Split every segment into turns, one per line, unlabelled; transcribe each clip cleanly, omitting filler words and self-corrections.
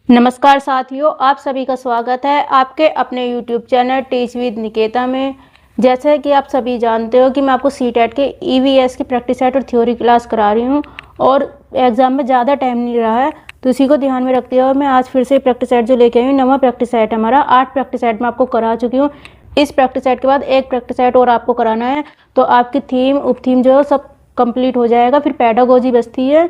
नमस्कार साथियों, आप सभी का स्वागत है आपके अपने YouTube channel teach with Niketa में। जैसे कि आप सभी जानते हो कि मैं आपको सीटेट के EVS की प्रैक्टिस सेट और थ्योरी क्लास करा रही हूं और एग्ज़ाम में ज़्यादा टाइम नहीं रहा है, तो इसी को ध्यान में रखते हुए मैं आज फिर से प्रैक्टिस सेट जो लेके आई हूँ, नवा प्रैक्टिस सेट हमारा 8 प्रैक्टिस सेट मैं आपको करा चुकी हूँ। इस प्रैक्टिस सेट के बाद एक प्रैक्टिस सेट और आपको कराना है, तो आपकी थीम उप थीम जो है सब कंप्लीट हो जाएगा। फिर पैडागोजी बचती है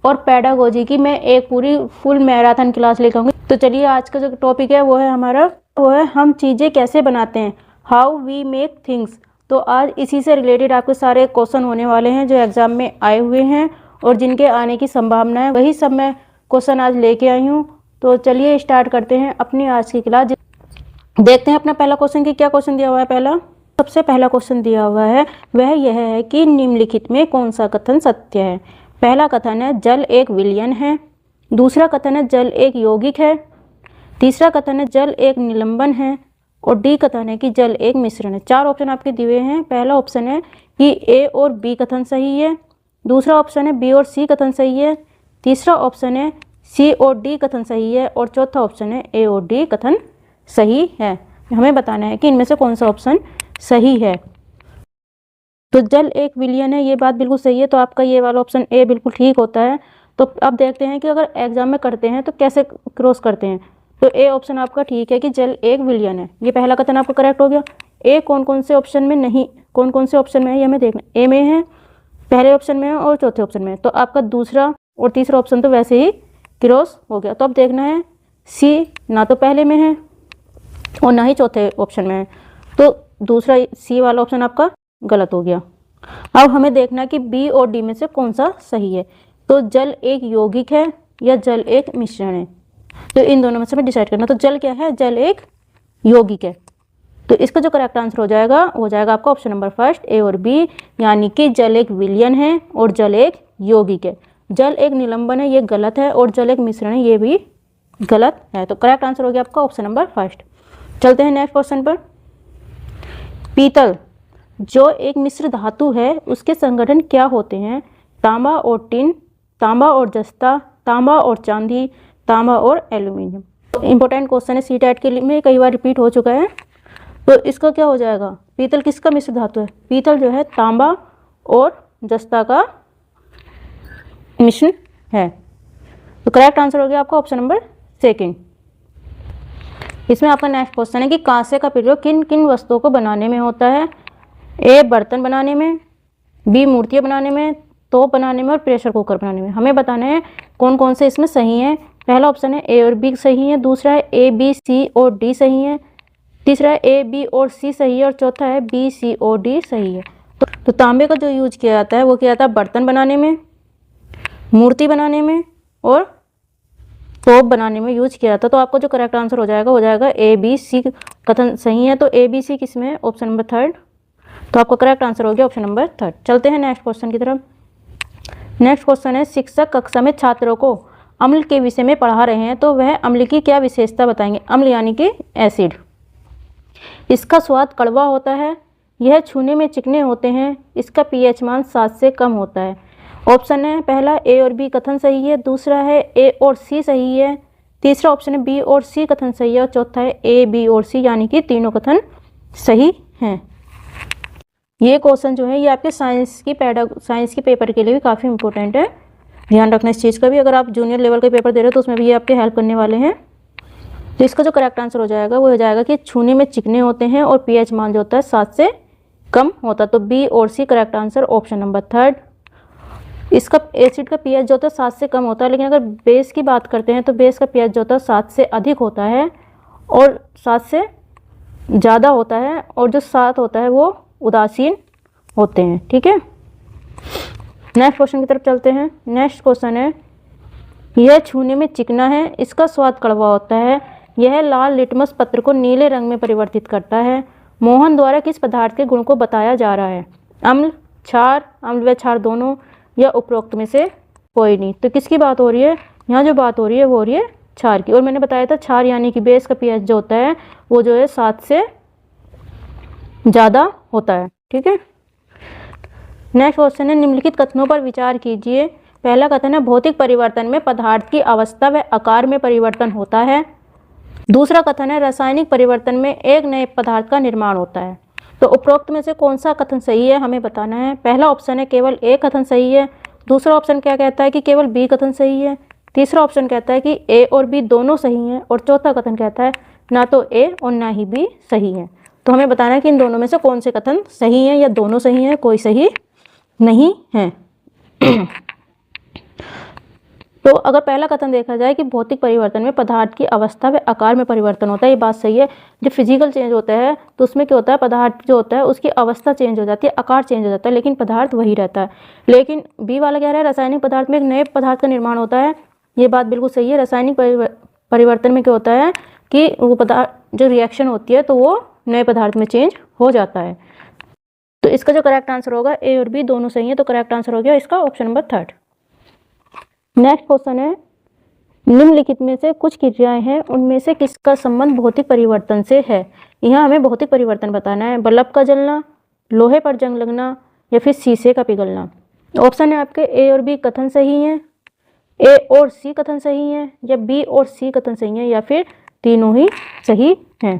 और पैडागोजी की मैं एक पूरी फुल मैराथन क्लास लेकर आऊँगी। तो चलिए, आज का जो टॉपिक है वो है हम चीज़ें कैसे बनाते हैं, हाउ वी मेक थिंग्स। तो आज इसी से रिलेटेड आपके सारे क्वेश्चन होने वाले हैं जो एग्जाम में आए हुए हैं और जिनके आने की संभावना है, वही सब मैं क्वेश्चन आज लेके आई हूँ। तो चलिए स्टार्ट करते हैं अपनी आज की क्लास। देखते हैं अपना पहला क्वेश्चन कि क्या क्वेश्चन दिया हुआ है। सबसे पहला क्वेश्चन दिया हुआ है वह यह है कि निम्नलिखित में कौन सा कथन सत्य है। पहला कथन है जल एक विलयन है। दूसरा कथन है जल एक यौगिक है। तीसरा कथन है जल एक निलंबन है। और डी कथन है कि जल एक मिश्रण है। 4 ऑप्शन आपके दिए हैं। पहला ऑप्शन है कि ए और बी कथन सही है। दूसरा ऑप्शन है बी और सी कथन सही है। तीसरा ऑप्शन है सी और डी कथन सही है। और चौथा ऑप्शन है ए और डी कथन सही है। हमें बताना है कि इनमें से कौन सा ऑप्शन सही है। तो जल एक विलयन है, ये बात बिल्कुल सही है, तो आपका ये वाला ऑप्शन ए बिल्कुल ठीक होता है। तो अब देखते हैं कि अगर एग्जाम में करते हैं तो कैसे क्रॉस करते हैं। तो ए ऑप्शन आपका ठीक है कि जल एक विलयन है, ये पहला कथन आपका करेक्ट हो गया। ए कौन कौन से ऑप्शन में नहीं, कौन कौन से ऑप्शन में है ये हमें देखना। ए में है, पहले ऑप्शन में है और चौथे ऑप्शन में है। तो आपका दूसरा और तीसरा ऑप्शन तो वैसे ही क्रॉस हो गया। तो अब देखना है सी ना तो पहले में है और ना ही चौथे ऑप्शन में है, तो दूसरा सी वाला ऑप्शन आपका गलत हो गया। अब हमें देखना है कि बी और डी में से कौन सा सही है। तो जल एक यौगिक है या जल एक मिश्रण है, तो इन दोनों में से हमें डिसाइड करना। तो जल क्या है, जल एक यौगिक है। तो इसका जो करेक्ट आंसर हो जाएगा आपका ऑप्शन नंबर फर्स्ट ए और बी, यानी कि जल एक विलयन है और जल एक यौगिक है। जल एक निलंबन है, ये गलत है, और जल एक मिश्रण है, ये भी गलत है। तो करेक्ट आंसर हो गया आपका ऑप्शन नंबर फर्स्ट। चलते हैं नेक्स्ट क्वेश्चन पर। पीतल जो एक मिश्र धातु है उसके संगठन क्या होते हैं। तांबा और टिन, तांबा और जस्ता, तांबा और चांदी, तांबा और एल्यूमिनियम। इंपॉर्टेंट क्वेश्चन है, सीटेट के लिए में कई बार रिपीट हो चुका है। तो इसका क्या हो जाएगा, पीतल किसका मिश्र धातु है। पीतल जो है तांबा और जस्ता का मिश्रण है। तो करेक्ट आंसर हो गया आपका ऑप्शन नंबर सेकेंड। इसमें आपका नेक्स्ट क्वेश्चन है कि कांसे का प्रयोग किन किन वस्तुओं को बनाने में होता है। ए बर्तन बनाने में, बी मूर्तियाँ बनाने में, तोप बनाने में और प्रेशर कुकर बनाने में। हमें बताना है कौन कौन से इसमें सही है। पहला ऑप्शन है ए और बी सही है। दूसरा है ए बी सी और डी सही है। तीसरा है ए बी और सी सही है। और चौथा है बी सी और डी सही है। तो तांबे का जो यूज किया जाता है वो किया जाता है बर्तन बनाने में, मूर्ति बनाने में और तोप बनाने में यूज किया जाता है। तो आपको जो करेक्ट आंसर हो जाएगा ए बी सी कथन सही है। तो ए बी सी किस में है, ऑप्शन नंबर थर्ड। तो आपका करेक्ट आंसर हो गया ऑप्शन नंबर थर्ड। चलते हैं नेक्स्ट क्वेश्चन की तरफ। नेक्स्ट क्वेश्चन है शिक्षक कक्षा में छात्रों को अम्ल के विषय में पढ़ा रहे हैं, तो वह अम्ल की क्या विशेषता बताएंगे। अम्ल यानी कि एसिड। इसका स्वाद कड़वा होता है, यह छूने में चिकने होते हैं, इसका पीएच मान 7 से कम होता है। ऑप्शन है पहला ए और बी कथन सही है। दूसरा है ए और सी सही है। तीसरा ऑप्शन है बी और सी कथन सही है। और चौथा है ए बी और सी, यानी कि तीनों कथन सही हैं। ये क्वेश्चन जो है ये आपके साइंस की पेपर के लिए भी काफ़ी इंपॉर्टेंट है, ध्यान रखना इस चीज़ का भी। अगर आप जूनियर लेवल के पेपर दे रहे हो तो उसमें भी ये आपके हेल्प करने वाले हैं। तो इसका जो करेक्ट आंसर हो जाएगा वो हो जाएगा कि छूने में चिकने होते हैं और पीएच मान जो होता है 7 से कम होता है। तो बी और C correct answer option number third. इसका एसिड का पीएच जो होता है 7 से कम होता है, लेकिन अगर बेस की बात करते हैं तो बेस का पीएच जो होता है 7 से अधिक होता है और 7 से ज़्यादा होता है, और जो 7 होता है वो उदासीन होते हैं। ठीक है, नेक्स्ट क्वेश्चन की तरफ चलते हैं। नेक्स्ट क्वेश्चन है यह छूने में चिकना है, इसका स्वाद कड़वा होता है, यह लाल लिटमस पत्र को नीले रंग में परिवर्तित करता है। मोहन द्वारा किस पदार्थ के गुण को बताया जा रहा है। अम्ल, क्षार, अम्ल व क्षार दोनों, या उपरोक्त में से कोई नहीं। तो किसकी बात हो रही है, यहाँ जो बात हो रही है वो हो रही है क्षार की। और मैंने बताया था क्षार यानी कि बेस का पीएच जो होता है वो जो है 7 से ज़्यादा होता है। ठीक है, नेक्स्ट क्वेश्चन है निम्नलिखित कथनों पर विचार कीजिए। पहला कथन है भौतिक परिवर्तन में पदार्थ की अवस्था व आकार में परिवर्तन होता है। दूसरा कथन है रासायनिक परिवर्तन में एक नए पदार्थ का निर्माण होता है। तो उपरोक्त में से कौन सा कथन सही है हमें बताना है। पहला ऑप्शन है केवल ए कथन सही है। दूसरा ऑप्शन क्या कहता है कि केवल बी कथन सही है। तीसरा ऑप्शन कहता है कि ए और बी दोनों सही हैं। और चौथा कथन कहता है ना तो ए और ना ही बी सही है। तो हमें बताना है कि इन दोनों में से कौन से कथन सही हैं या दोनों सही हैं, कोई सही नहीं है। तो अगर पहला कथन देखा जाए कि भौतिक परिवर्तन में पदार्थ की अवस्था व आकार में परिवर्तन होता है, ये बात सही है। जब फिजिकल चेंज होता है तो उसमें क्या होता है, पदार्थ जो होता है उसकी अवस्था चेंज हो जाती है, आकार चेंज हो जाता है, लेकिन पदार्थ वही रहता है। लेकिन बी वाला कह रहा है रासायनिक पदार्थ में एक नए पदार्थ का निर्माण होता है, ये बात बिल्कुल सही है। रासायनिक परिवर्तन में क्या होता है कि वो पदार्थ जो रिएक्शन होती है तो वो नए पदार्थ में चेंज हो जाता है। तो इसका जो करेक्ट आंसर होगा ए और बी दोनों सही है, तो करेक्ट आंसर हो गया इसका ऑप्शन नंबर 3। नेक्स्ट क्वेश्चन है निम्नलिखित में से कुछ क्रियाएं हैं, उनमें से किसका संबंध भौतिक परिवर्तन से है। यहाँ हमें भौतिक परिवर्तन बताना है, बल्ब का जलना, लोहे पर जंग लगना या फिर शीशे का पिघलना। ऑप्शन है आपके ए और बी कथन सही हैं, ए और सी कथन सही हैं, या बी और सी कथन सही हैं, या फिर तीनों ही सही हैं।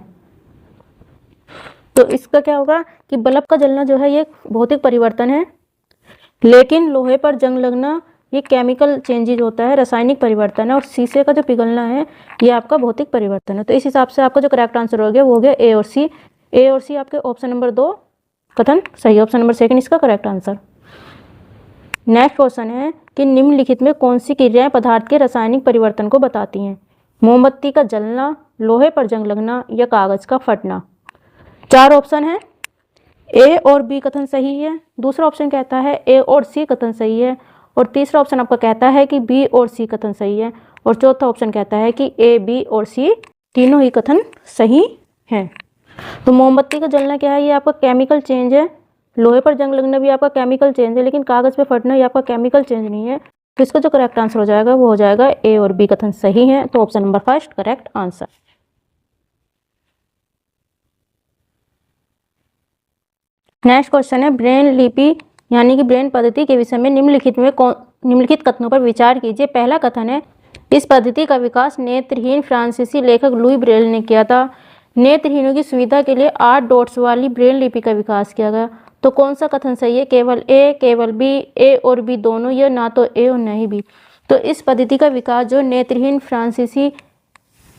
तो इसका क्या होगा कि बल्ब का जलना जो है ये भौतिक परिवर्तन है, लेकिन लोहे पर जंग लगना ये केमिकल चेंजेज होता है, रासायनिक परिवर्तन है, और शीशे का जो पिघलना है ये आपका भौतिक परिवर्तन है। तो इस हिसाब से आपका जो करेक्ट आंसर हो गया वो हो गया ए और सी। ए और सी आपके ऑप्शन नंबर 2 कथन सही, ऑप्शन नंबर 2 इसका करेक्ट आंसर। नेक्स्ट क्वेश्चन है कि निम्नलिखित में कौन सी क्रियाएं पदार्थ के रासायनिक परिवर्तन को बताती हैं। मोमबत्ती का जलना, लोहे पर जंग लगना या कागज का फटना। 4 ऑप्शन है, ए और बी कथन सही है, दूसरा ऑप्शन कहता है ए और सी कथन सही है, और तीसरा ऑप्शन आपका कहता है कि बी और सी कथन सही है, और चौथा ऑप्शन कहता है कि ए बी और सी तीनों ही कथन सही हैं। तो मोमबत्ती का जलना क्या है, ये आपका केमिकल चेंज है। लोहे पर जंग लगना भी आपका केमिकल चेंज है, लेकिन कागज पे फटना ये आपका केमिकल चेंज नहीं है। तो इसका जो करेक्ट आंसर हो जाएगा वो हो जाएगा ए और बी कथन सही है, तो option number 1 correct answer. Next question है ब्रेन लिपि यानी कि ब्रेन पद्धति के विषय में निम्नलिखित कथनों पर विचार कीजिए। पहला कथन है इस पद्धति का विकास नेत्रहीन फ्रांसीसी लेखक लुई ब्रेल ने किया था। नेत्रहीनों की सुविधा के लिए 8 डॉट्स वाली ब्रेन लिपि का विकास किया गया। तो कौन सा कथन सही है, केवल ए, केवल बी, ए और बी दोनों, या ना तो ए और ना ही बी। तो इस पद्धति का विकास जो नेत्रहीन फ्रांसीसी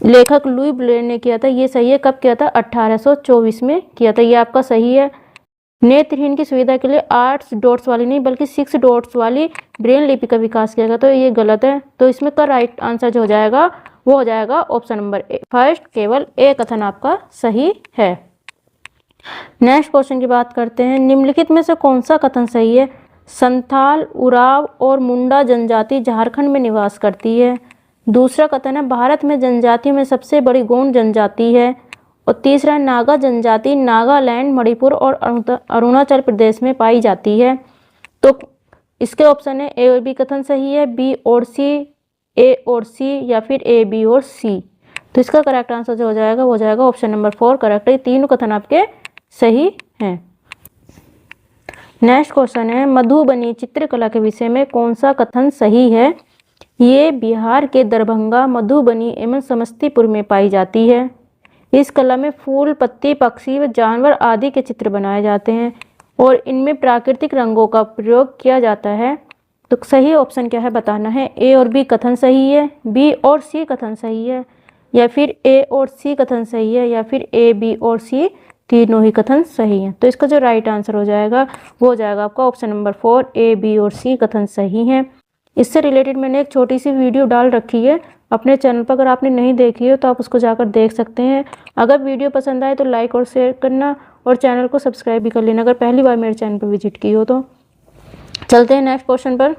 लेखक लुई ब्रेल ने किया था ये सही है। कब किया था, 1824 में किया था, ये आपका सही है। नेत्रहीन की सुविधा के लिए 8 डॉट्स वाली नहीं बल्कि 6 डॉट्स वाली ब्रेन लिपि का विकास किया गया, तो ये गलत है। तो इसमें का राइट आंसर जो हो जाएगा वो हो जाएगा ऑप्शन नंबर 1 केवल ए कथन आपका सही है। नेक्स्ट क्वेश्चन की बात करते हैं, निम्नलिखित में से कौन सा कथन सही है। संथाल, उराव और मुंडा जनजाति झारखंड में निवास करती है। दूसरा कथन है भारत में जनजातियों में सबसे बड़ी गोंड जनजाति है। और तीसरा नागा जनजाति नागालैंड, मणिपुर और अरुणाचल प्रदेश में पाई जाती है। तो इसके ऑप्शन है ए और बी कथन सही है, बी और सी, ए और सी, या फिर ए बी और सी। तो इसका करेक्ट आंसर जो हो जाएगा वो हो जाएगा ऑप्शन नंबर 4 करेक्ट है। तीनों कथन आपके सही हैं। नेक्स्ट क्वेश्चन है मधुबनी चित्रकला के विषय में कौन सा कथन सही है। ये बिहार के दरभंगा, मधुबनी एवं समस्तीपुर में पाई जाती है। इस कला में फूल, पत्ती, पक्षी व जानवर आदि के चित्र बनाए जाते हैं और इनमें प्राकृतिक रंगों का प्रयोग किया जाता है। तो सही ऑप्शन क्या है बताना है। ए और बी कथन सही है, बी और सी कथन सही है, या फिर ए और सी कथन सही है, या फिर ए बी और सी तीनों ही कथन सही हैं। तो इसका जो राइट आंसर हो जाएगा वो हो जाएगा आपका ऑप्शन नंबर 4 ए बी और सी कथन सही हैं। इससे रिलेटेड मैंने एक छोटी सी वीडियो डाल रखी है अपने चैनल पर, अगर आपने नहीं देखी है तो आप उसको जाकर देख सकते हैं। अगर वीडियो पसंद आए तो लाइक और शेयर करना और चैनल को सब्सक्राइब भी कर लेना अगर पहली बार मेरे चैनल पर विजिट की हो तो। चलते हैं नेक्स्ट क्वेश्चन पर।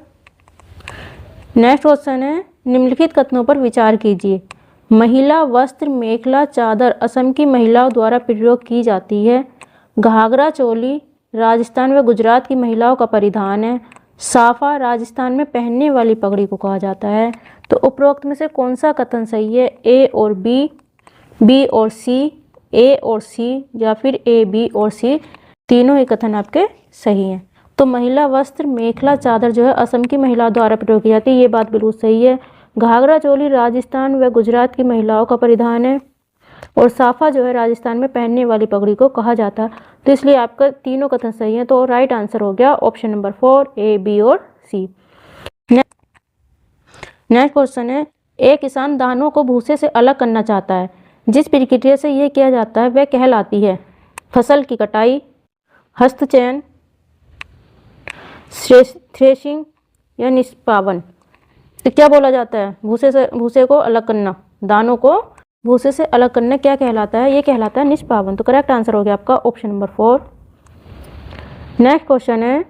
नेक्स्ट क्वेश्चन है निम्नलिखित कथनों पर विचार कीजिए। महिला वस्त्र, मेखला, चादर असम की महिलाओं द्वारा प्रयोग की जाती है। घाघरा चोली राजस्थान व गुजरात की महिलाओं का परिधान है। साफा राजस्थान में पहनने वाली पगड़ी को कहा जाता है। तो उपरोक्त में से कौन सा कथन सही है, ए और बी, बी और सी, ए और सी, या फिर ए बी और सी तीनों ही कथन आपके सही हैं। तो महिला वस्त्र मेखला चादर जो है असम की महिलाओं द्वारा प्रयोग की जाती है, ये बात बिल्कुल सही है। घाघरा चोली राजस्थान व गुजरात की महिलाओं का परिधान है और साफा जो है राजस्थान में पहनने वाली पगड़ी को कहा जाता है। तो इसलिए आपका तीनों कथन सही है, तो राइट आंसर हो गया ऑप्शन नंबर 4 ए, बी और सी। नेक्स्ट क्वेश्चन है, एक किसान दानों को भूसे से अलग करना चाहता है, जिस प्रक्रिया से यह किया जाता है वह कहलाती है फसल की कटाई, हस्तचयन, थ्रेशिंग या निष्पावन। तो क्या बोला जाता है, भूसे को अलग करना, दानों को भूसे से अलग करना क्या कहलाता है, ये कहलाता है निष्पावन। तो करेक्ट आंसर हो गया आपका ऑप्शन नंबर 4। नेक्स्ट क्वेश्चन है,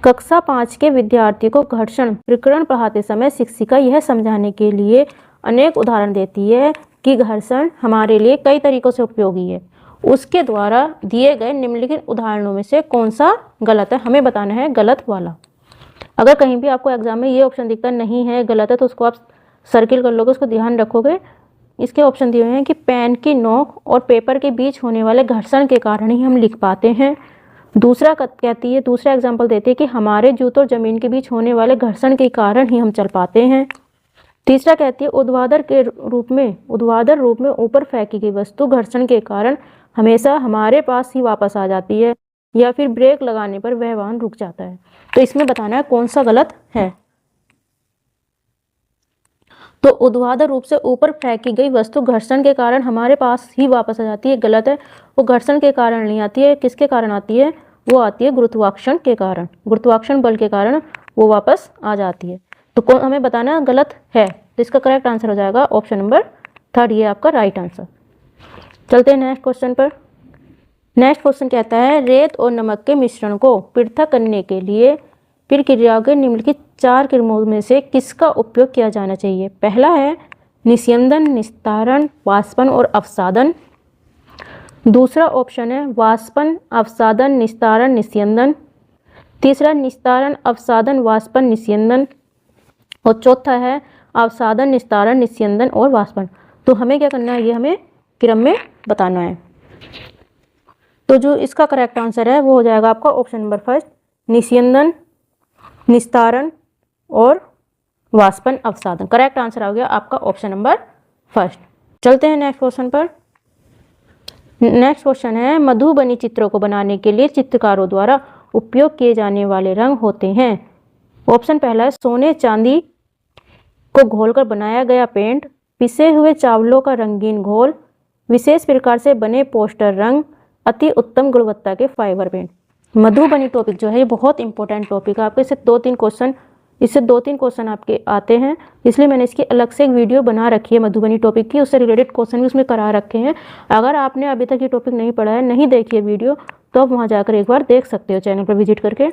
कक्षा 5 के विद्यार्थी को घर्षण प्रकरण पढ़ाते समय शिक्षिका यह समझाने के लिए अनेक उदाहरण देती है कि घर्षण हमारे लिए कई तरीकों से उपयोगी है, उसके द्वारा दिए गए निम्नलिखित उदाहरणों में से कौन सा गलत है, हमें बताना है गलत वाला। अगर कहीं भी आपको एग्जाम में ये ऑप्शन दिखता नहीं है गलत है, तो उसको आप सर्किल कर लोगे, उसको ध्यान रखोगे। इसके ऑप्शन दिए हुए हैं कि पेन की नोक और पेपर के बीच होने वाले घर्षण के कारण ही हम लिख पाते हैं। दूसरा कहती है, दूसरा एग्जाम्पल देती है कि हमारे जूतों और जमीन के बीच होने वाले घर्षण के कारण ही हम चल पाते हैं। तीसरा कहती है ऊर्ध्वाधर रूप में ऊपर फेंकी गई वस्तु घर्षण के कारण हमेशा हमारे पास ही वापस आ जाती है, या फिर ब्रेक लगाने पर वह वाहन रुक जाता है। तो इसमें बताना है कौन सा गलत है। तो ऊर्ध्वाधर रूप से ऊपर फेंकी गई वस्तु घर्षण के कारण हमारे पास ही वापस आ जाती है, गलत है। वो घर्षण के कारण नहीं आती है, किसके कारण आती है, वो आती है गुरुत्वाकर्षण के कारण, गुरुत्वाकर्षण बल के कारण वो वापस आ जाती है। तो कौन हमें बताना गलत है, तो इसका करेक्ट आंसर हो जाएगा ऑप्शन नंबर 3, ये आपका राइट आंसर। चलते हैं नेक्स्ट क्वेश्चन पर। नेक्स्ट क्वेश्चन कहता है, रेत और नमक के मिश्रण को पृथक करने के लिए प्रक्रियाओं के निम्नलिखित 4 क्रमों में से किसका उपयोग किया जाना चाहिए। पहला है निस्यंदन, निस्तारण, वाष्पन और अवसादन। दूसरा ऑप्शन है वाष्पन, अवसादन, निस्तारण, निस्यंदन। तीसरा निस्तारण, अवसादन, वाष्पन, निस्यंदन। और चौथा है अवसादन, निस्तारण, निस्यंदन और वाष्पन। तो हमें क्या करना है, ये हमें क्रम में बताना है। तो जो इसका करेक्ट आंसर है वो हो जाएगा आपका ऑप्शन नंबर 1, निस्यंदन, निस्तारण और वाष्पन, अवसादन। करेक्ट आंसर आ गया आपका ऑप्शन नंबर 1। चलते हैं नेक्स्ट क्वेश्चन पर। नेक्स्ट क्वेश्चन है, मधुबनी चित्रों को बनाने के लिए चित्रकारों द्वारा उपयोग किए जाने वाले रंग होते हैं। ऑप्शन पहला है सोने चांदी को घोलकर बनाया गया पेंट, पिसे हुए चावलों का रंगीन घोल, विशेष प्रकार से बने पोस्टर रंग, अति उत्तम गुणवत्ता के फाइबर पेंट। मधुबनी टॉपिक जो है ये बहुत इंपॉर्टेंट टॉपिक है, आपके इससे 2-3 क्वेश्चन आपके आते हैं, इसलिए मैंने इसकी अलग से एक वीडियो बना रखी है मधुबनी टॉपिक की, उससे रिलेटेड क्वेश्चन भी उसमें करा रखे हैं। अगर आपने अभी तक ये टॉपिक नहीं पढ़ा है, नहीं देखी है वीडियो, तो आप वहाँ जाकर एक बार देख सकते हो चैनल पर विजिट करके।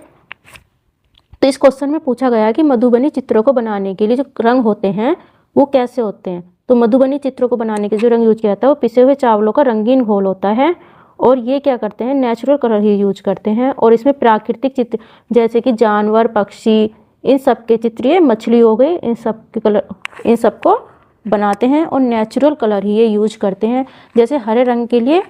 तो इस क्वेश्चन में पूछा गया कि मधुबनी चित्रों को बनाने के लिए जो रंग होते हैं वो कैसे होते हैं। तो मधुबनी चित्रों को बनाने के जो रंग यूज किया जाता है वो पिसे हुए चावलों का रंगीन घोल होता है, और ये क्या करते हैं, नेचुरल कलर ही यूज करते हैं। और इसमें प्राकृतिक चित्र जैसे कि जानवर, पक्षी, इन सब के चित्र, ये मछली हो गई, इन सब के कलर, इन सब को बनाते हैं और नेचुरल कलर ही ये यूज करते हैं। जैसे हरे रंग के लिए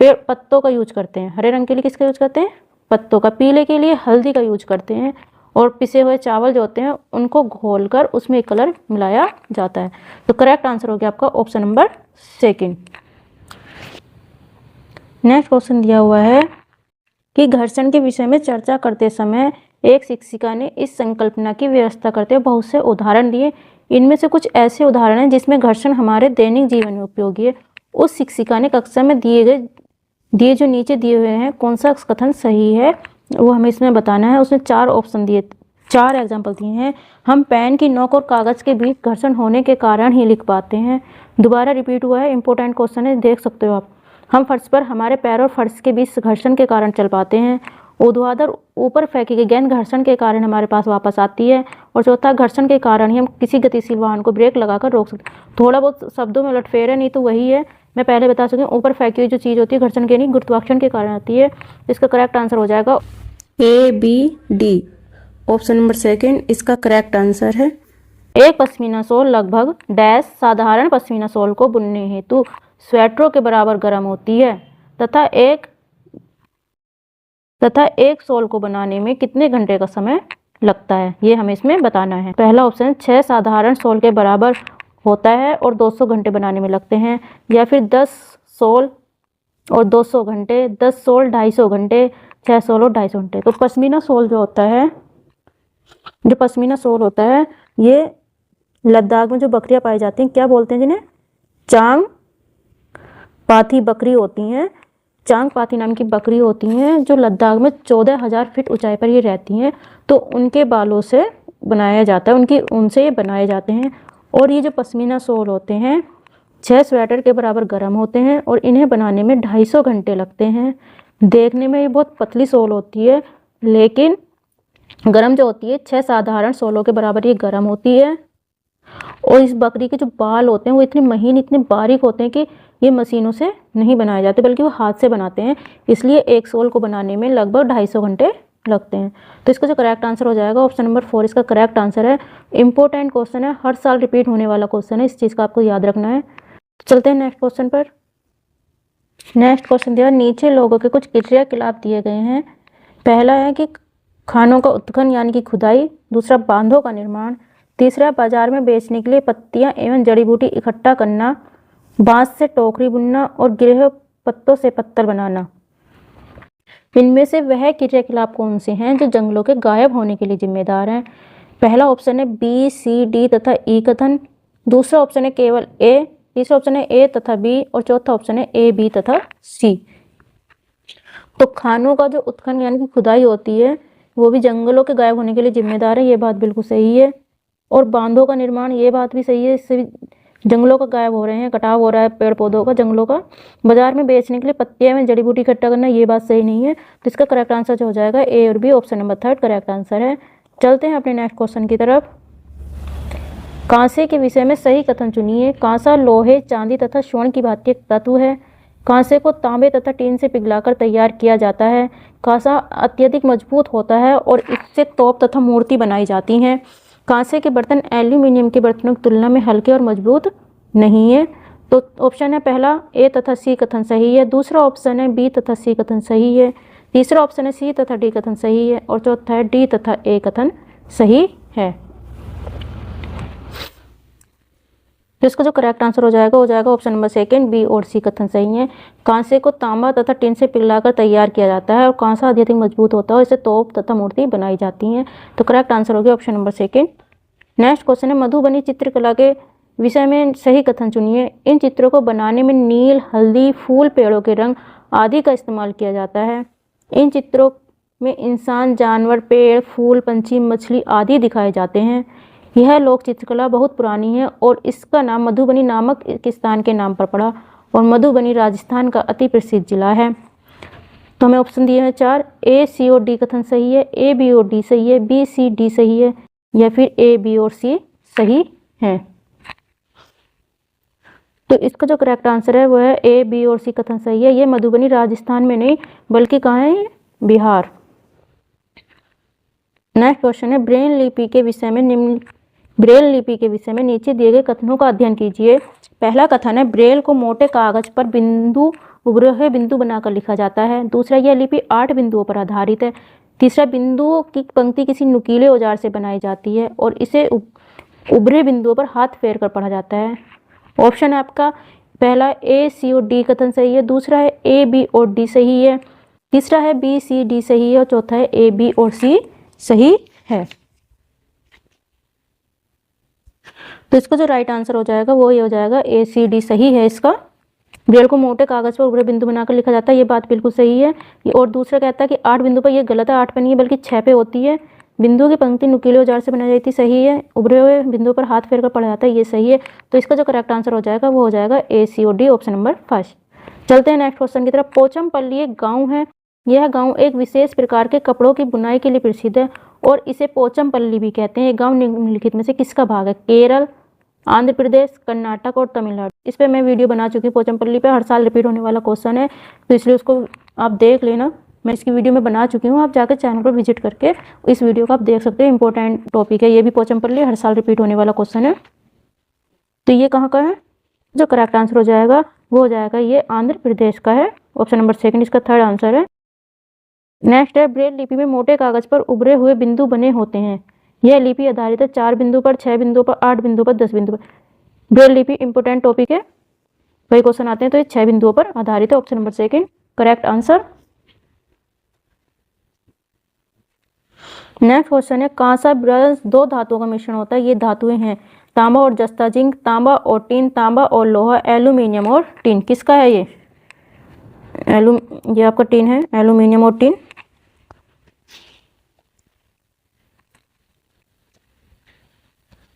पेड़ पत्तों का यूज करते हैं, हरे रंग के लिए किसका यूज करते हैं, पत्तों का। पीले के लिए हल्दी का यूज करते हैं, और पिसे हुए चावल जो होते हैं उनको घोलकर उसमें कलर मिलाया जाता है। तो करेक्ट आंसर हो गया आपका ऑप्शन नंबर 2। नेक्स्ट क्वेश्चन दिया हुआ है कि घर्षण के विषय में चर्चा करते समय एक शिक्षिका ने इस संकल्पना की व्यवस्था करते हुए बहुत से उदाहरण दिए, इनमें से कुछ ऐसे उदाहरण हैं जिसमें घर्षण हमारे दैनिक जीवन में उपयोगी है। उस शिक्षिका ने कक्षा में दिए जो नीचे दिए हुए हैं कौन सा कथन सही है वो हमें इसमें बताना है। उसने 4 ऑप्शन दिए, 4 एग्जाम्पल दिए हैं। हम पेन की नोक और कागज के बीच घर्षण होने के कारण ही लिख पाते हैं। दोबारा रिपीट हुआ है, इंपॉर्टेंट क्वेश्चन है, देख सकते हो आप। हम फर्श पर हमारे पैर और फर्श के बीच घर्षण के कारण चल पाते हैं। ऊर्ध्वाधर ऊपर फेंकी गई गेंद घर्षण के कारण हमारे पास वापस आती है। और चौथा, घर्षण के कारण ही हम किसी गतिशील वाहन को ब्रेक लगाकर रोक सकते हैं। थोड़ा बहुत शब्दों में उलटफेर है, नहीं तो वही है, मैं पहले बता सकती हूँ। ऊपर फेंकी हुई जो चीज़ होती है घर्षण के नहीं, गुरुत्वाकर्षण के कारण आती है। इसका करेक्ट आंसर हो जाएगा ABD, ऑप्शन नंबर 2 इसका करेक्ट आंसर है। एक पश्मीना शॉल लगभग डैश साधारण पश्मीना शॉल को बुनने हेतु स्वेटरों के बराबर गर्म होती है तथा तथा एक सोल को बनाने में कितने घंटे का समय लगता है, ये हमें इसमें बताना है। पहला ऑप्शन 6 साधारण सोल के बराबर होता है और 200 घंटे बनाने में लगते हैं, या फिर 10 सोल और 200 घंटे, 10 सोल 250 घंटे, 6 सोल और 250 घंटे। तो पश्मीना सोल जो होता है, जो पश्मीना सोल होता है, ये लद्दाख में जो बकरियां पाई जाती हैं, क्या बोलते हैं जिन्हें, चांग पाथी बकरी होती हैं। चांग पाथी नाम की बकरी होती हैं जो लद्दाख में 14,000 फीट ऊंचाई पर ये रहती हैं। तो उनके बालों से बनाया जाता है, उनकी ऊन से ये बनाए जाते हैं। और ये जो पश्मीना सोल होते हैं 6 स्वेटर के बराबर गर्म होते हैं और इन्हें बनाने में 250 घंटे लगते हैं। देखने में ये बहुत पतली सोल होती है, लेकिन गर्म जो होती है 6 साधारण सोलों के बराबर ये गर्म होती है। और इस बकरी के जो बाल होते हैं वो इतने महीन, इतने बारीक होते हैं कि ये मशीनों से नहीं बनाए जाते, बल्कि वो हाथ से बनाते हैं। इसलिए एक सोल को बनाने में लगभग 250 घंटे लगते हैं। तो इसका जो करेक्ट आंसर हो जाएगा ऑप्शन नंबर 4 इसका करेक्ट आंसर है। इंपॉर्टेंट क्वेश्चन है, हर साल रिपीट होने वाला क्वेश्चन है, इस चीज़ का आपको याद रखना है। चलते हैं नेक्स्ट क्वेश्चन पर। नेक्स्ट क्वेश्चन दिया, नीचे लोगों के कुछ क्रियाकलाप दिए गए हैं। पहला है कि खानों का उत्खनन यानी कि खुदाई, दूसरा बांधों का निर्माण, तीसरा बाजार में बेचने के लिए पत्तियां एवं जड़ी बूटी इकट्ठा करना, बांस से टोकरी बुनना और गिरे पत्तों से पत्तल बनाना। इनमें से वह क्रियाकलाप कौन से हैं जो जंगलों के गायब होने के लिए जिम्मेदार हैं? पहला ऑप्शन है बी, सी, डी तथा ई कथन, दूसरा ऑप्शन है केवल ए, तीसरा ऑप्शन है ए तथा बी और चौथा ऑप्शन है ए, बी तथा सी। तो खानों का जो उत्खनन यानी कि खुदाई होती है वो भी जंगलों के गायब होने के लिए जिम्मेदार है, ये बात बिल्कुल सही है। और बांधों का निर्माण, ये बात भी सही है, इससे भी जंगलों का गायब हो रहे हैं, कटाव हो रहा है पेड़ पौधों का, जंगलों का। बाजार में बेचने के लिए पत्तियां में जड़ी बूटी इकट्ठा करना, ये बात सही नहीं है। तो इसका करेक्ट आंसर जो हो जाएगा ए और B, option number 3 correct answer है। चलते हैं अपने नेक्स्ट क्वेश्चन की तरफ। कांसे के विषय में सही कथन चुनिए। कांसा लोहे, चांदी तथा स्वर्ण की भांति एक तत्व है। कांसे को तांबे तथा टीन से पिघलाकर तैयार किया जाता है। कांसा अत्यधिक मजबूत होता है और इससे तोप तथा मूर्ति बनाई जाती हैं। कांसे के बर्तन एल्यूमिनियम के बर्तनों की तुलना में हल्के और मजबूत नहीं है। तो ऑप्शन है पहला ए तथा सी कथन सही है, दूसरा ऑप्शन है बी तथा सी कथन सही है, तीसरा ऑप्शन है सी तथा डी कथन सही है और चौथा है डी तथा ए कथन सही है। तो इसका जो करेक्ट आंसर हो जाएगा ऑप्शन नंबर 2 बी और सी कथन सही है। कांसे को तांबा तथा टिन से पिघलाकर तैयार किया जाता है और कांसा अत्यधिक मजबूत होता है और इससे तोप तथा मूर्ति बनाई जाती हैं। तो करेक्ट आंसर हो गया ऑप्शन नंबर 2। नेक्स्ट क्वेश्चन है मधुबनी चित्रकला के विषय में सही कथन चुनिए। इन चित्रों को बनाने में नील, हल्दी, फूल, पेड़ों के रंग आदि का इस्तेमाल किया जाता है। इन चित्रों में इंसान, जानवर, पेड़, फूल, पंछी, मछली आदि दिखाए जाते हैं। यह लोक चित्रकला बहुत पुरानी है और इसका नाम मधुबनी नामक एक स्थान के नाम पर पड़ा और मधुबनी राजस्थान का अति प्रसिद्ध जिला है। तो हमें ऑप्शन दिए हैं 4, ए, सी और डी कथन सही है, ए, बी और डी सही है, बी, सी, डी सही है या फिर ए, बी और सी सही है। तो इसका जो करेक्ट आंसर है वो है ए, बी और सी कथन सही है। ये मधुबनी राजस्थान में नहीं बल्कि कहाँ है, बिहार। नेक्स्ट क्वेश्चन है ब्रेल लिपि के विषय में नीचे दिए गए कथनों का अध्ययन कीजिए। पहला कथन है ब्रेल को मोटे कागज पर बिंदु उभरे हुए बिंदु बनाकर लिखा जाता है। दूसरा, यह लिपि 8 बिंदुओं पर आधारित है। तीसरा, बिंदुओं की पंक्ति किसी नुकीले औजार से बनाई जाती है और इसे उभरे बिंदुओं पर हाथ फेर कर पढ़ा जाता है। ऑप्शन है आपका पहला ए, सी और डी कथन सही है, दूसरा है ए, बी और डी सही है, तीसरा है बी, सी, डी सही है और चौथा है ए, बी और सी सही है। तो इसका जो राइट आंसर हो जाएगा वो ये हो जाएगा ए, सी, डी सही है इसका। ब्रेल को मोटे कागज पर उभरे बिंदु बनाकर लिखा जाता है, ये बात बिल्कुल सही है। और दूसरा कहता है कि 8 बिंदु पर, ये गलत है, 8 पे नहीं है बल्कि 6 पे होती है। बिंदु की पंक्ति नुकीले औजार से बनाई जाती सही है। उभरे हुए बिंदु पर हाथ फेर कर पढ़ा जाता है, ये सही है। तो इसका जो करेक्ट आंसर हो जाएगा वो हो जाएगा ए, सी और डी, ऑप्शन नंबर 5। चलते हैं नेक्स्ट क्वेश्चन की तरफ। पोचमपल्ली एक गाँव है। यह गाँव एक विशेष प्रकार के कपड़ों की बुनाई के लिए प्रसिद्ध है और इसे पोचमपल्ली भी कहते हैं। ये गाँव निम्नलिखित में से किसका भाग है? केरल, आंध्र प्रदेश, कर्नाटक और तमिलनाडु। इस पे मैं वीडियो बना चुकी हूँ पोचमपल्ली पे, हर साल रिपीट होने वाला क्वेश्चन है, तो इसलिए उसको आप देख लेना। मैं इसकी वीडियो में बना चुकी हूँ, आप जाकर चैनल पर विजिट करके इस वीडियो को आप देख सकते हैं। इंपॉर्टेंट टॉपिक है ये भी, पोचमपल्ली हर साल रिपीट होने वाला क्वेश्चन है। तो ये कहाँ का है? जो करेक्ट आंसर हो जाएगा वो हो जाएगा ये आंध्र प्रदेश का है, ऑप्शन नंबर 2 इसका थर्ड आंसर है। नेक्स्ट है, ब्रेल लिपि में मोटे कागज पर उभरे हुए बिंदु बने होते हैं। यह लिपि आधारित है 4 बिंदु पर, 6 बिंदु पर, 8 बिंदु पर, 10 बिंदु पर। ब्रेल लिपि इंपोर्टेंट टॉपिक है, वही क्वेश्चन आते हैं। तो ये 6 बिंदुओं पर आधारित है। Option number second correct answer. Next question है, कांसा ब्रॉन्ज 2 धातुओं का मिश्रण होता है। ये धातुएं हैं तांबा और जस्ता, जिंक, तांबा और टीन, तांबा और लोहा, एल्यूमिनियम और टीन। किसका है ये? ये आपका टीन है, एल्यूमिनियम और टीन।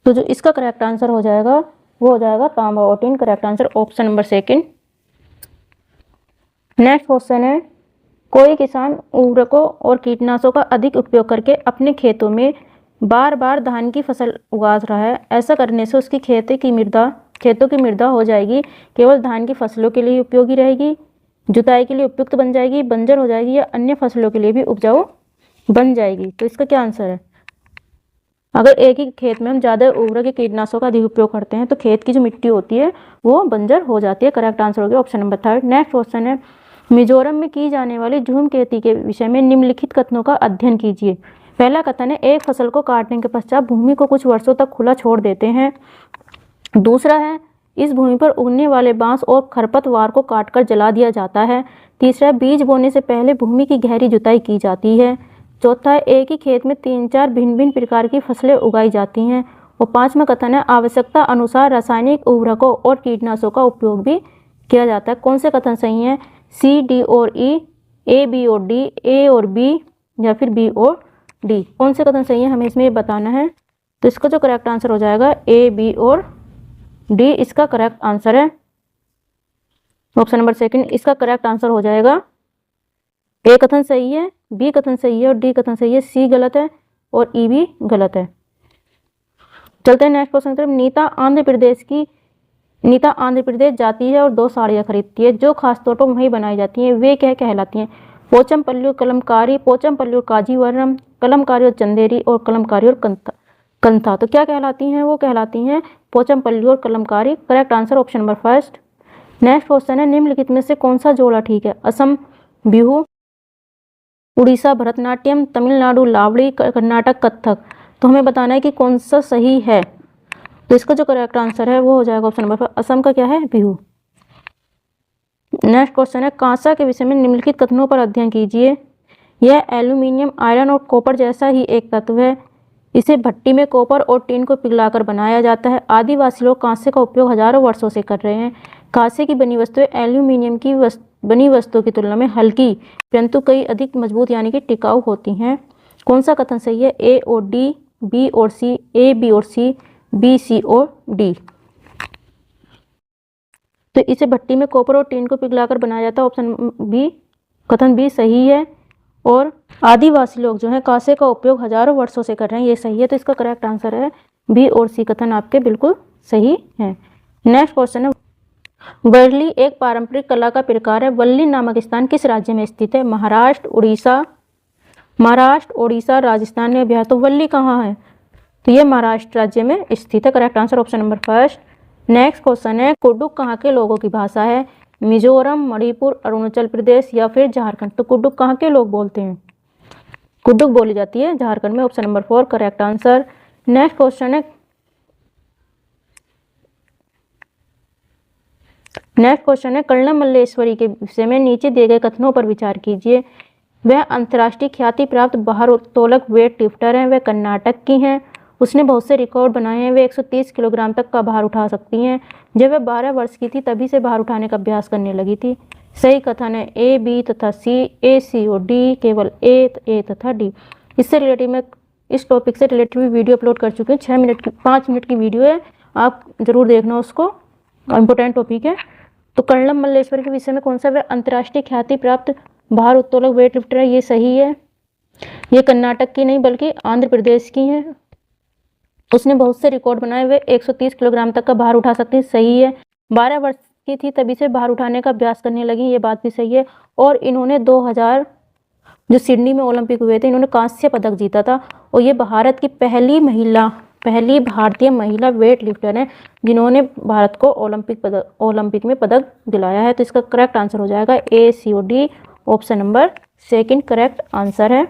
तो जो इसका करेक्ट आंसर हो जाएगा वो हो जाएगा तांबा और tin. Correct answer option number second. Next question है, कोई किसान उर्वरकों और कीटनाशकों का अधिक उपयोग करके अपने खेतों में बार बार धान की फसल उगा रहा है। ऐसा करने से उसकी खेतों की मृदा हो जाएगी केवल धान की फसलों के लिए उपयोगी रहेगी, जुताई के लिए उपयुक्त बन जाएगी, बंजर हो जाएगी, या अन्य फसलों के लिए भी उपजाऊ बन जाएगी। तो इसका क्या आंसर है? अगर एक ही खेत में हम ज़्यादा उर्वरक के कीटनाशकों का अधिक उपयोग करते हैं तो खेत की जो मिट्टी होती है वो बंजर हो जाती है। करेक्ट आंसर हो गया option number third. Next question है, मिजोरम में की जाने वाली झूम खेती के विषय में निम्नलिखित कथनों का अध्ययन कीजिए। पहला कथन है, एक फसल को काटने के पश्चात भूमि को कुछ वर्षों तक खुला छोड़ देते हैं। दूसरा है, इस भूमि पर उगने वाले बांस और खरपतवार को काटकर जला दिया जाता है। तीसरा, बीज बोने से पहले भूमि की गहरी जुताई की जाती है। चौथा है, एक ही खेत में 3-4 भिन्न भिन्न प्रकार की फसलें उगाई जाती हैं। और पांचवा कथन है, आवश्यकता अनुसार रासायनिक उर्वरकों और कीटनाशकों का उपयोग भी किया जाता है। कौन से कथन सही हैं? सी, डी और ई, ए, बी और डी, ए और बी, या फिर बी और डी। कौन से कथन सही है हमें इसमें बताना है। तो इसका जो करेक्ट आंसर हो जाएगा ए, बी और डी इसका करेक्ट आंसर है। ऑप्शन नंबर सेकंड इसका करेक्ट आंसर हो जाएगा। ए कथन सही है, बी कथन सही है और डी कथन सही है, सी गलत है और ई भी गलत है। चलते हैं नेक्स्ट क्वेश्चन की तरफ। नीता आंध्र प्रदेश जाती है और 2 साड़ियाँ खरीदती है जो खासतौर पर वहीं बनाई जाती हैं। वे क्या कहलाती हैं? पोचमपल्ली और कलमकारी, पोचमपल्ली और काजीवरम, कलमकारी और चंदेरी, और कलमकारी और कंथा। तो क्या कहलाती हैं? वो कहलाती हैं पोचमपल्ली और Kalamkari. Correct answer option number first. Next question है, निम्नलिखित में से कौन सा जोड़ा ठीक है? असम बिहू, उड़ीसा भरतनाट्यम, तमिलनाडु लावड़ी, कर्नाटक कथक। तो हमें बताना है कि कौन सा सही है। तो इसका जो करेक्ट आंसर है वो हो जाएगा ऑप्शन नंबर 4, असम का क्या है? बिहू। नेक्स्ट क्वेश्चन है, कांसा के विषय में निम्नलिखित कथनों पर अध्ययन कीजिए। यह एल्यूमिनियम, आयरन और कॉपर जैसा ही एक तत्व है। इसे भट्टी में कॉपर और टिन को पिघलाकर बनाया जाता है। आदिवासी लोग कांसे का उपयोग हजारों वर्षों से कर रहे हैं। कांसे की बनी वस्तुएं एल्यूमिनियम की बनी वस्तुओं की तुलना में हल्की परंतु कई अधिक मजबूत यानी कि टिकाऊ होती हैं। कौन सा कथन सही है? ए और डी, बी और सी, ए, बी और सी, बी, सी और डी। तो इसे भट्टी में कॉपर और टिन को पिघलाकर बनाया जाता है। ऑप्शन बी कथन बी सही है। और आदिवासी लोग जो हैं कांसे का उपयोग हजारों वर्षों से कर रहे हैं, ये सही है। तो इसका करेक्ट आंसर है बी और सी कथन आपके बिल्कुल सही है। नेक्स्ट क्वेश्चन है, वर्ली एक पारंपरिक कला का प्रकार है। वल्ली नामक स्थान किस राज्य में स्थित है? महाराष्ट्र, उड़ीसा, राजस्थान में बिहार। तो वल्ली कहाँ है? तो ये महाराष्ट्र राज्य में स्थित है। Correct answer option number first. Next question है, कुडुक कहाँ के लोगों की भाषा है? मिजोरम, मणिपुर, अरुणाचल प्रदेश या फिर झारखंड। तो कुडुक कहाँ के लोग बोलते हैं? कुडुक बोली जाती है झारखंड में। Option number 4 correct answer. Next question है, कर्णम मल्लेश्वरी के विषय में नीचे दिए गए कथनों पर विचार कीजिए। वह अंतर्राष्ट्रीय ख्याति प्राप्त भारोत्तोलक वेट लिफ्टर हैं। वह कर्नाटक की हैं। उसने बहुत से रिकॉर्ड बनाए हैं। वे 130 किलोग्राम तक का भार उठा सकती हैं। जब वह 12 वर्ष की थी तभी से भार उठाने का अभ्यास करने लगी थी। सही कथन है ए, बी तथा सी, ए, सी और डी, केवल ए तथा डी। इससे रिलेटेड मैं इस टॉपिक से रिलेटेड भी वीडियो अपलोड कर चुकी हूँ। 5 मिनट की वीडियो है, आप जरूर देखना उसको, इम्पोर्टेंट टॉपिक है। तो कर्णम मल्लेश्वरी के विषय में कौन सा? वह अंतर्राष्ट्रीय ख्याति प्राप्त भार उत्तोलक वेट लिफ्टर है, ये सही है। ये कर्नाटक की नहीं बल्कि आंध्र प्रदेश की है। उसने बहुत से रिकॉर्ड बनाए। वे 130 किलोग्राम तक का भार उठा सकती है, सही है। 12 वर्ष की थी तभी से भार उठाने का अभ्यास करने लगी, ये बात भी सही है। और इन्होंने 2000 जो सिडनी में ओलंपिक हुए थे, इन्होंने कांस्य पदक जीता था। और ये भारत की पहली भारतीय महिला वेट लिफ्टर है जिन्होंने भारत को ओलंपिक में पदक दिलाया है। तो इसका करेक्ट आंसर हो जाएगा ए, सी और D. Option number second correct answer है।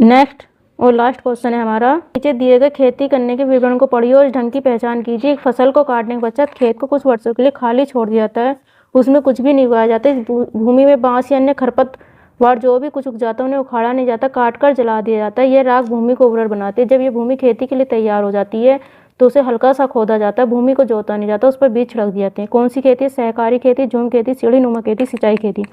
नेक्स्ट और लास्ट क्वेश्चन है हमारा, नीचे दिए गए खेती करने के विवरण को पढ़िए और इस ढंग की पहचान कीजिए। एक फसल को काटने के पश्चात खेत को कुछ वर्षों के लिए खाली छोड़ दिया जाता है, उसमें कुछ भी नहीं उगाया जाता। इस भूमि में बांस या अन्य खरपतवार जो भी कुछ उग जाता है उन्हें उखाड़ा नहीं जाता, काट कर जला दिया जाता है। यह राख भूमि को उर्वर बनाती है। जब ये भूमि खेती के लिए तैयार हो जाती है तो उसे हल्का सा खोदा जाता है, भूमि को जोता नहीं जाता, उस पर बीज छिड़क दिए जाते हैं। कौन सी खेती है? सहकारी खेती, झूम खेती, सीढ़ी नुमा खेती, सिंचाई खेती।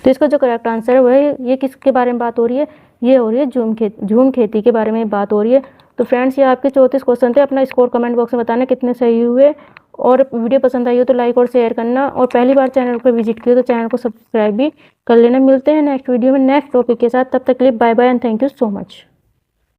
तो इसका जो करेक्ट आंसर है वह ये किसके बारे में बात हो रही है? ये हो रही है झूम खेती के बारे में बात हो रही है। तो फ्रेंड्स ये आपके 34 क्वेश्चन थे। अपना स्कोर कमेंट बॉक्स में बताना कितने सही हुए, और वीडियो पसंद आई हो तो लाइक और शेयर करना, और पहली बार चैनल पर विजिट किया तो चैनल को सब्सक्राइब भी कर लेना। मिलते हैं नेक्स्ट वीडियो में नेक्स्ट टॉपिक के साथ, तब तक के लिए bye bye and thank you so much.